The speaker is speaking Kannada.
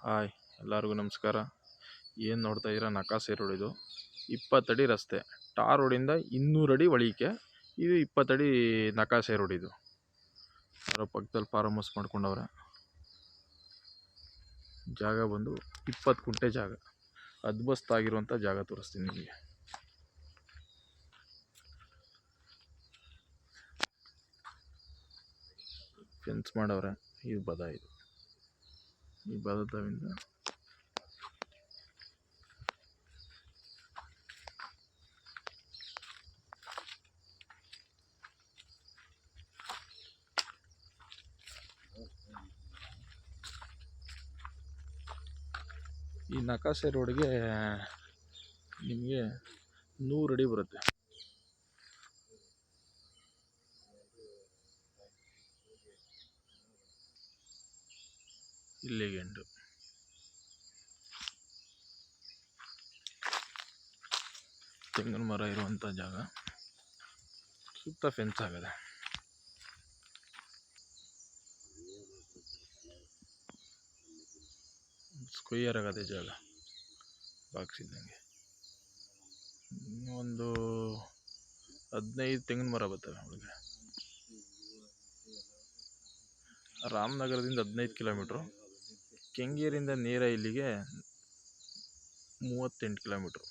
ಹಾಯ್, ಎಲ್ಲರಿಗೂ ನಮಸ್ಕಾರ. ಏನು ನೋಡ್ತಾ ಇದ್ದೀರಾ? ನಕಾಸೆ ರೋಡ್. ಇದು 20 ಅಡಿ ರಸ್ತೆ. ಟಾರ್ ರೋಡಿಂದ 200 ಅಡಿ ಒಳಿಕೆ. ಇದು 20 ಅಡಿ ನಕಾಸೆ ರೋಡ್. ಇದು ಯಾರೋ ಪಕ್ಕದಲ್ಲಿ ಫಾರ್ಮ್ ಹೌಸ್ ಮಾಡ್ಕೊಂಡವ್ರೆ. ಜಾಗ ಬಂದು 20 ಗುಂಟೆ ಜಾಗ. ಅದ್ಬಸ್ತಾಗಿರುವಂಥ ಜಾಗ ತೋರಿಸ್ತೀನಿ ನಿಮಗೆ. ಫೆನ್ಸ್ ಮಾಡವ್ರೆ. ಇದು ಬದ. ಇದು ಈ ಬದದಿಂದ ಈ ನಕಾಸೆ ರೋಡ್ಗೆ ನಿಮಗೆ 100 ಅಡಿ ಬರುತ್ತೆ. ಇಲ್ಲಿಗೆ ಎಂಟು. ತೆಂಗಿನ ಮರ ಇರುವಂಥ ಜಾಗ. ಸುತ್ತ ಫೆನ್ಸ್ ಆಗದೆ. ಸ್ಕ್ವೇರ್ ಆಗದೆ ಜಾಗ ಬಾಕ್ಸಿದ್ದಂಗೆ. ಒಂದು 15 ತೆಂಗಿನ ಮರ ಬರ್ತವೆ ಒಳಗೆ. ರಾಮನಗರದಿಂದ 15 ಕಿಲೋಮೀಟ್ರು. ಕೆಂಗೇರಿಯಿಂದ ನೇರ ಇಲ್ಲಿಗೆ 38 ಕಿಲೋಮೀಟ್ರು.